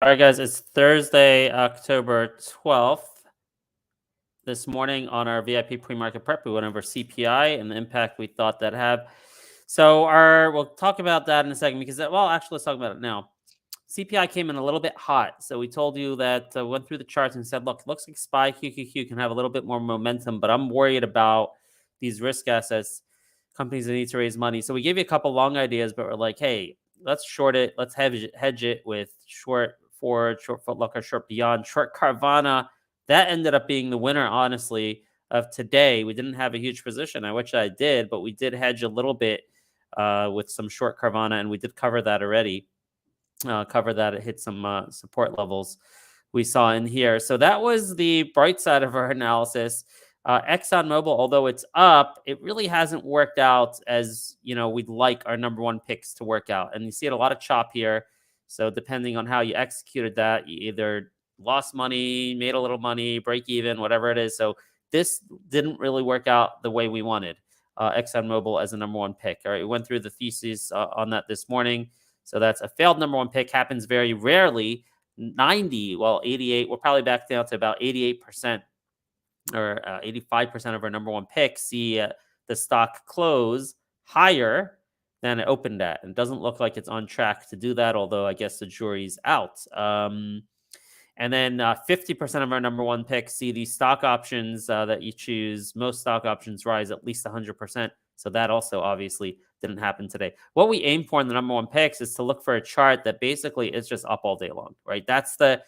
All right, guys, it's Thursday, October 12th. This morning on our VIP pre-market prep, we went over CPI and the impact we thought that had. So we'll talk about that in a second because, well, actually, let's talk about it now. CPI came in a little bit hot. So we told you that went through the charts and said, look, it looks like SPY QQQ can have a little bit more momentum, but I'm worried about these risk assets, companies that need to raise money. So we gave you a couple long ideas, but we're like, hey, let's short it. Let's hedge it with short forward, short Footlooker, short Beyond, short Carvana. That ended up being the winner, honestly, of today. We didn't have a huge position. I wish I did, but we did hedge a little bit with some short Carvana, and we did cover that already. It hit some support levels we saw in here. So that was the bright side of our analysis. ExxonMobil, although it's up, it really hasn't worked out as we'd like our number one picks to work out. And you see it a lot of chop here. So depending on how you executed that, you either lost money, made a little money, break even, whatever it is. So this didn't really work out the way we wanted. ExxonMobil as a number one pick. All right, we went through the thesis on that this morning. So that's a failed number one pick. Happens very rarely. 90, well, 88. We're probably back down to about 88% or 85% of our number one pick see the stock close higher than it opened at. And it doesn't look like it's on track to do that, although I guess the jury's out. And then 50% of our number one picks see these stock options that you choose. Most stock options rise at least 100%. So that also obviously didn't happen today. What we aim for in the number one picks is to look for a chart that basically is just up all day long, right? That's the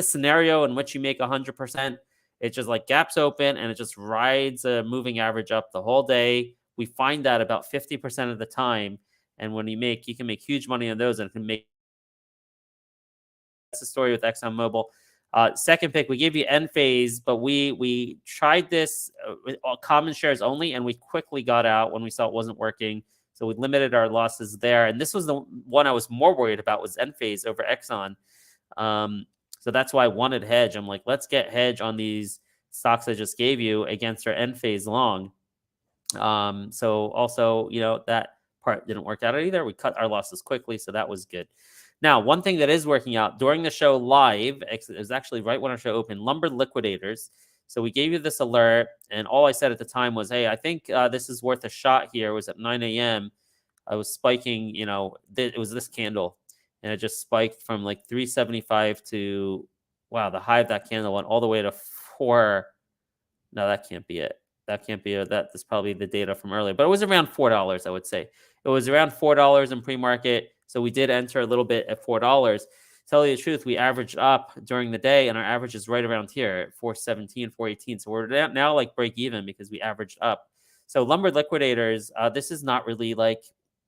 scenario in which you make 100%. It's just like gaps open and it just rides a moving average up the whole day. We find that about 50% of the time. And when you can make huge money on those, and it can make. That's the story with ExxonMobil. Second pick, we gave you end phase, but we tried this with common shares only, and we quickly got out when we saw it wasn't working. So we limited our losses there. And this was the one I was more worried about, was end phase over Exxon. So that's why I wanted hedge. I'm like, let's get hedge on these stocks I just gave you against our end phase long. So also, that part didn't work out either. We cut our losses quickly, so that was good. Now, one thing that is working out during the show live, it was actually right when our show opened, Lumber Liquidators. So we gave you this alert, and all I said at the time was, hey, I think this is worth a shot here. It was at 9 a.m. I was spiking, it was this candle, and it just spiked from like 375 to, wow, the high of that candle went all the way to 4. No, that can't be it. That can't be it. That's probably the data from earlier, but it was around $4, I would say. It was around $4 in pre-market. So we did enter a little bit at $4. Tell you the truth, we averaged up during the day, and our average is right around here at 417, 418. So we're now like break even because we averaged up. So Lumber Liquidators, this is not really like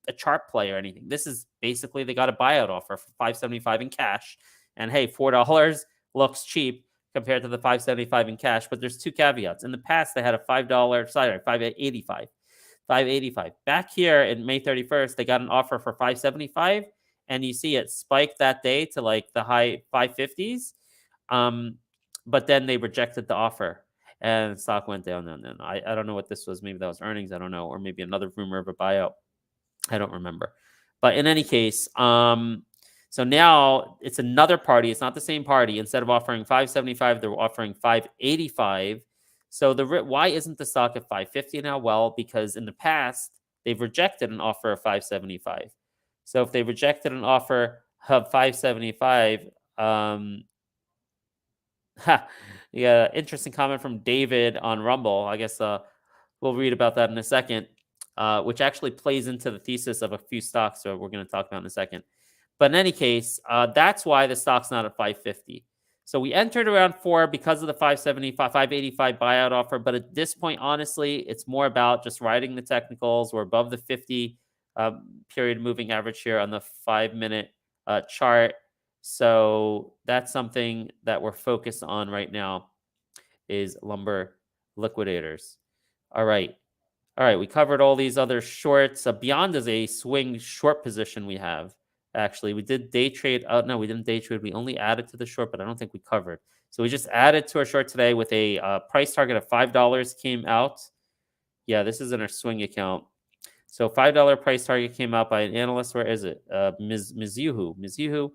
a chart play or anything. This is basically they got a buyout offer for $575 in cash. And hey, $4 looks cheap compared to the $575 in cash, but there's two caveats. In the past, they had a $5.85. Back here in May 31st, they got an offer for $575, and you see it spiked that day to like the high 550s. But then they rejected the offer, and the stock went down. I don't know what this was. Maybe that was earnings. I don't know, or maybe another rumor of a buyout. I don't remember. But in any case, so now it's another party. It's not the same party. Instead of offering $575, they're offering $585. So why isn't the stock at $550 now? Well, because in the past, they've rejected an offer of $575. So if they rejected an offer of $575, yeah, interesting comment from David on Rumble. I guess we'll read about that in a second, which actually plays into the thesis of a few stocks that we're going to talk about in a second. But in any case, that's why the stock's not at $550. So we entered around 4 because of the $575, $585 buyout offer. But at this point, honestly, it's more about just riding the technicals. We're above the 50 period moving average here on the 5-minute chart. So that's something that we're focused on right now is Lumber Liquidators. All right. We covered all these other shorts. Beyond is a swing short position we have. Actually, we did day trade. No, we didn't day trade. We only added to the short, but I don't think we covered. So we just added to our short today with a price target of $5 came out. Yeah, this is in our swing account. So $5 price target came out by an analyst. Where is it? Mizuho. Mizuho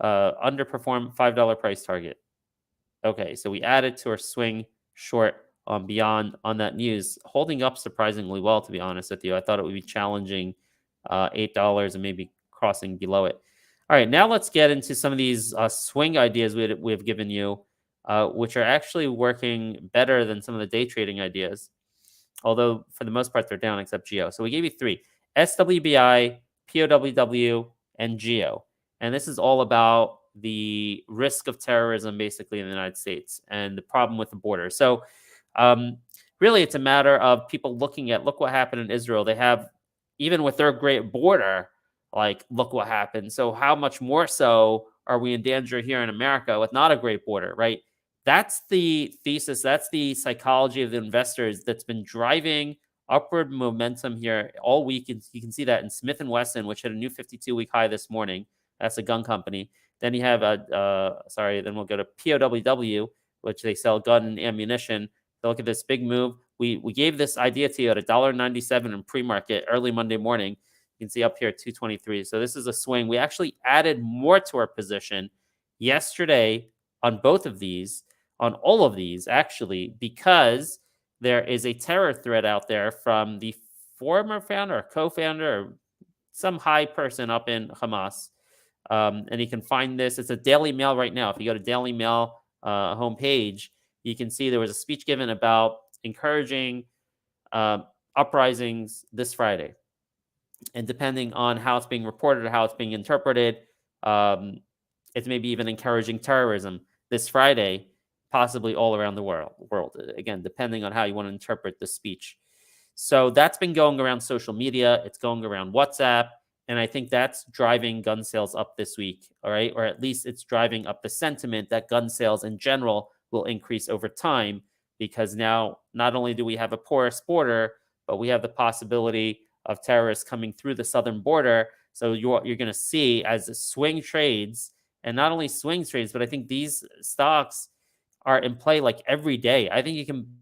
underperformed $5 price target. Okay, so we added to our swing short on Beyond on that news, holding up surprisingly well, to be honest with you. I thought it would be challenging $8 and maybe crossing below it. All right, now let's get into some of these swing ideas we've given you, which are actually working better than some of the day trading ideas. Although for the most part they're down except Geo. So we gave you three: SWBI, POWW, and Geo. And this is all about the risk of terrorism basically in the United States and the problem with the border. So um, really it's a matter of people looking at, look what happened in Israel. They have, even with their great border, like, look what happened. So how much more so are we in danger here in America with not a great border, right? That's the thesis. That's the psychology of the investors that's been driving upward momentum here all week. And you can see that in Smith & Wesson, which hit a new 52-week high this morning. That's a gun company. Then you have then we'll go to POWW, which they sell gun and ammunition. So look at this big move. We gave this idea to you at $1.97 in pre-market early Monday morning. You can see up here at 223. So this is a swing. We actually added more to our position yesterday on both of these, on all of these actually, because there is a terror threat out there from the former founder or co-founder or some high person up in Hamas. And you can find this. It's a Daily Mail right now. If you go to Daily Mail homepage, you can see there was a speech given about encouraging uprisings this Friday. And depending on how it's being reported or how it's being interpreted, it's maybe even encouraging terrorism this Friday, possibly all around the world. Again, depending on how you want to interpret the speech. So that's been going around social media. It's going around WhatsApp. And I think that's driving gun sales up this week, all right? Or at least it's driving up the sentiment that gun sales in general will increase over time, because now not only do we have a porous border, but we have the possibility of terrorists coming through the southern border. So you're going to see, as swing trades, and not only swing trades, but I think these stocks are in play like every day. I think you can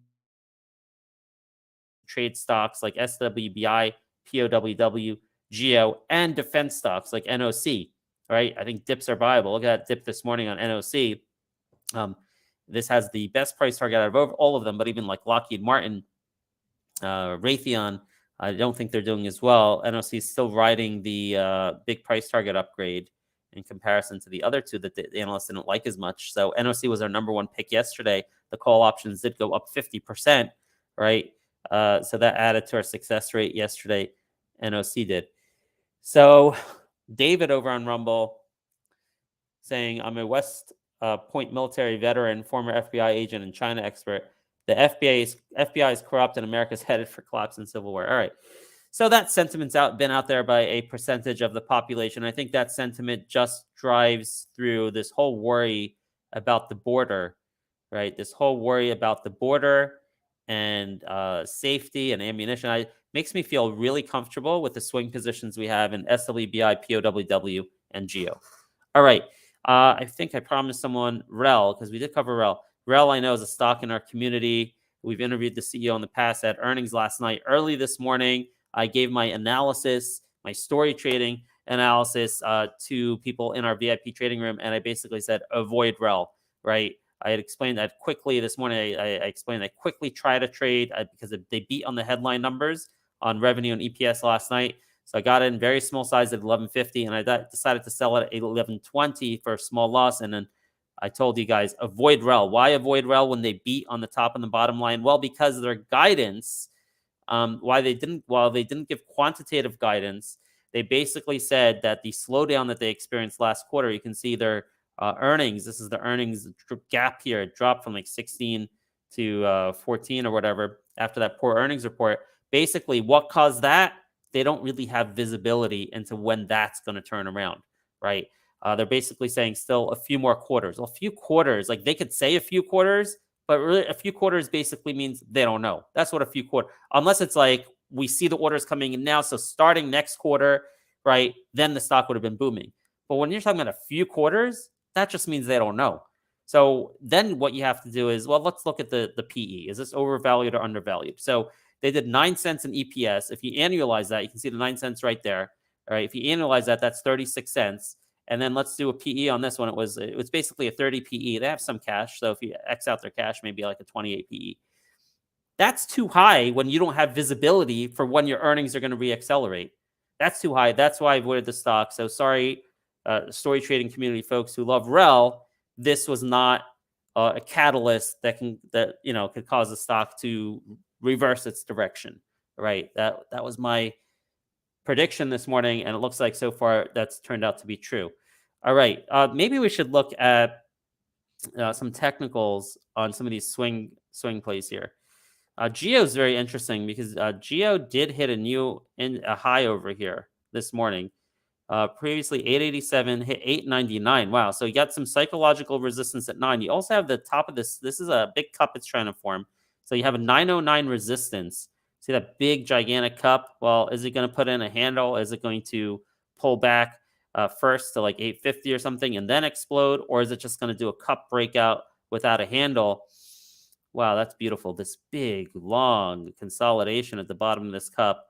trade stocks like SWBI, POWW, Geo, and defense stocks like NOC, right? I think dips are viable. Look at that dip this morning on NOC. This has the best price target out of all of them, but even like Lockheed Martin, Raytheon, I don't think they're doing as well. NOC is still riding the big price target upgrade in comparison to the other two that the analysts didn't like as much. So NOC was our number one pick yesterday. The call options did go up 50%, right? So that added to our success rate yesterday. NOC did. So David over on Rumble saying, I'm a West Point military veteran, former FBI agent and China expert. The FBI is corrupt and America's headed for collapse and civil war. All right. So that sentiment's been out there by a percentage of the population. I think that sentiment just drives through this whole worry about the border, right? This whole worry about the border and safety and ammunition. It makes me feel really comfortable with the swing positions we have in SWBI, POWW, and Geo. All right. I think I promised someone REL, because we did cover REL. REL, I know, is a stock in our community. We've interviewed the CEO in the past at earnings last night. Early this morning, I gave my analysis, my story trading analysis to people in our VIP trading room, and I basically said, avoid REL, right? I had explained that quickly this morning. I explained I quickly try to trade because they beat on the headline numbers on revenue and EPS last night. So I got in very small size at 11.50, and I decided to sell it at 11.20 for a small loss. And then I told you guys, avoid REL. Why avoid REL when they beat on the top and the bottom line? Well, because their guidance, while they didn't give quantitative guidance, they basically said that the slowdown that they experienced last quarter, you can see their earnings. This is the earnings gap here. It dropped from like 16 to 14 or whatever after that poor earnings report. Basically, what caused that? They don't really have visibility into when that's going to turn around, right? They're basically saying still a few more quarters. Well, a few quarters, like they could say a few quarters, but really a few quarters basically means they don't know. That's what a few quarters, unless it's like we see the orders coming in now. So starting next quarter, right, then the stock would have been booming. But when you're talking about a few quarters, that just means they don't know. So then what you have to do is, well, let's look at the PE. Is this overvalued or undervalued? So they did 9 cents in EPS. If you annualize that, you can see the 9 cents right there. All right. If you annualize that, that's 36 cents. And then let's do a PE on this one. It was basically a 30 PE. They have some cash. So if you X out their cash, maybe like a 28 PE. That's too high when you don't have visibility for when your earnings are going to reaccelerate. That's too high. That's why I avoided the stock. So sorry, story trading community folks who love rel, this was not a catalyst that could cause the stock to reverse its direction, right? That was my prediction this morning, and it looks like so far that's turned out to be true. All right, maybe we should look at some technicals on some of these swing plays here. Geo is very interesting because Geo did hit a high over here this morning. Previously 887, hit 899. Wow. So you got some psychological resistance at 9. You also have the top of this. This is a big cup it's trying to form. So you have a 909 resistance. See that big, gigantic cup? Well, is it going to put in a handle? Is it going to pull back first to like 850 or something and then explode? Or is it just going to do a cup breakout without a handle? Wow, that's beautiful. This big, long consolidation at the bottom of this cup.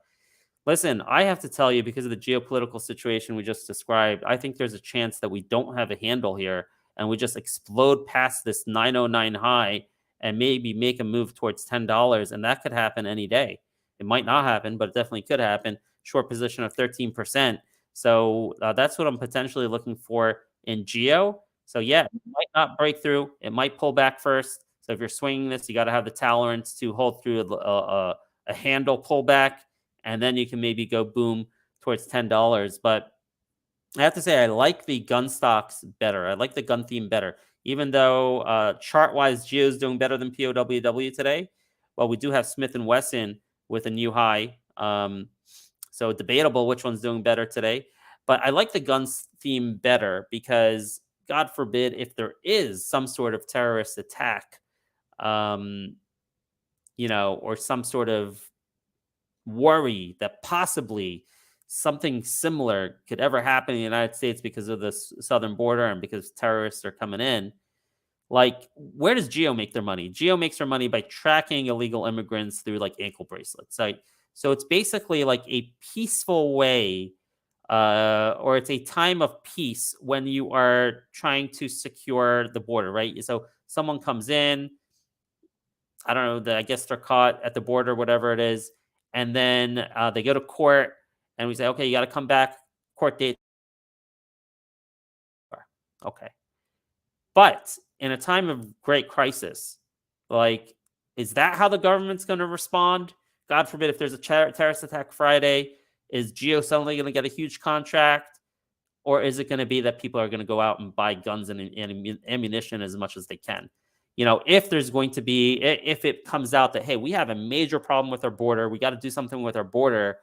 Listen, I have to tell you, because of the geopolitical situation we just described, I think there's a chance that we don't have a handle here and we just explode past this 909 high and maybe make a move towards $10. And that could happen any day. It might not happen, but it definitely could happen. Short position of 13%. So that's what I'm potentially looking for in Geo. So yeah, it might not break through. It might pull back first. So if you're swinging this, you got to have the tolerance to hold through a handle pullback, and then you can maybe go boom towards $10. But I have to say, I like the gun stocks better. I like the gun theme better. Even though chart-wise, Geo's doing better than POWW today. Well, we do have Smith & Wesson with a new high. So debatable which one's doing better today. But I like the guns theme better because, God forbid, if there is some sort of terrorist attack, or some sort of worry that possibly something similar could ever happen in the United States because of the southern border and because terrorists are coming in. Like, where does Geo make their money? Geo makes their money by tracking illegal immigrants through like ankle bracelets. So it's basically like a peaceful way, or it's a time of peace when you are trying to secure the border, right? So someone comes in, I don't know, I guess they're caught at the border, whatever it is. And then they go to court and we say, okay, you got to come back. Court date. Okay. But in a time of great crisis, like, is that how the government's going to respond? God forbid, if there's a terrorist attack Friday, is Geo suddenly going to get a huge contract? Or is it going to be that people are going to go out and buy guns and ammunition as much as they can? If there's going to be, if it comes out that, hey, we have a major problem with our border, we got to do something with our border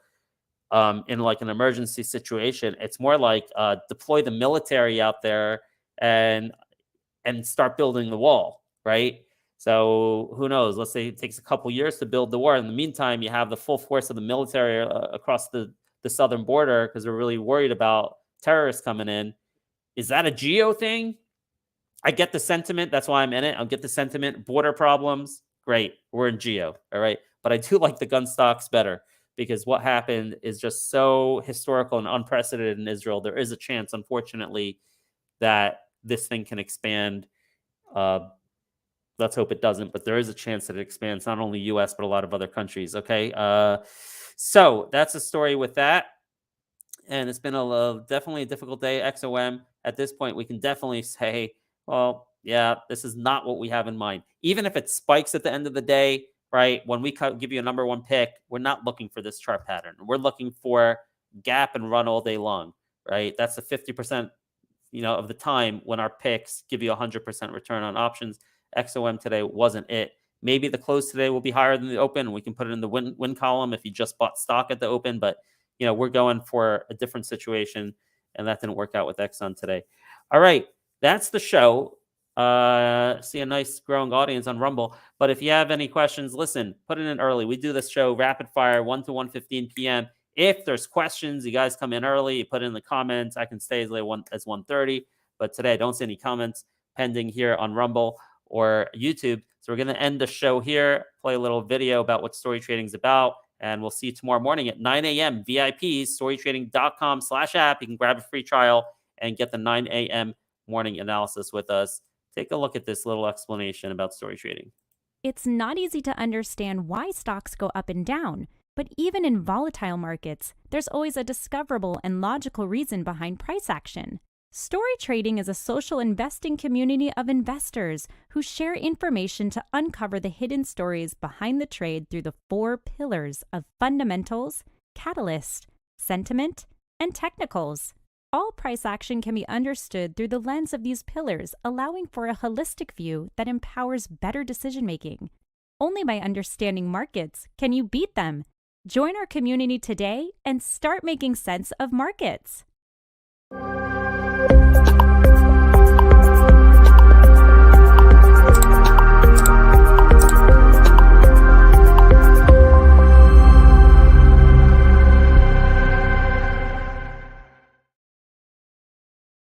in like an emergency situation, it's more like deploy the military out there and start building the wall, right? So who knows? Let's say it takes a couple years to build the wall. In the meantime, you have the full force of the military across the southern border because we're really worried about terrorists coming in. Is that a Geo thing? I get the sentiment. That's why I'm in it. I'll get the sentiment. Border problems, great. We're in Geo, all right? But I do like the gun stocks better because what happened is just so historical and unprecedented in Israel. There is a chance, unfortunately, that this thing can expand. Let's hope it doesn't, but there is a chance that it expands, not only U.S., but a lot of other countries, okay? So that's the story with that. And it's been definitely a difficult day. XOM, at this point, we can definitely say, well, yeah, this is not what we have in mind. Even if it spikes at the end of the day, right, when we give you a number one pick, we're not looking for this chart pattern. We're looking for gap and run all day long, right? That's the 50%, of the time when our picks give you 100% return on options. XOM today wasn't it. Maybe the close today will be higher than the open. We can put it in the win column if you just bought stock at the open, but we're going for a different situation, and that didn't work out with Exxon today. All right, that's the show. See a nice growing audience on Rumble. But if you have any questions, listen, put it in early. We do this show rapid fire 1 to 1:15 p.m. If there's questions, you guys come in early, you put it in the comments. I can stay as late as 1:30. But today, I don't see any comments pending here on Rumble or YouTube. So we're going to end the show here, play a little video about what story trading is about. And we'll see you tomorrow morning at 9 a.m. VIP, storytrading.com/app. You can grab a free trial and get the 9 a.m. morning analysis with us. Take a look at this little explanation about story trading. It's not easy to understand why stocks go up and down, but even in volatile markets, there's always a discoverable and logical reason behind price action. StoryTrading is a social investing community of investors who share information to uncover the hidden stories behind the trade through the 4 pillars of fundamentals, catalyst, sentiment, and technicals. All price action can be understood through the lens of these pillars, allowing for a holistic view that empowers better decision-making. Only by understanding markets can you beat them. Join our community today and start making sense of markets.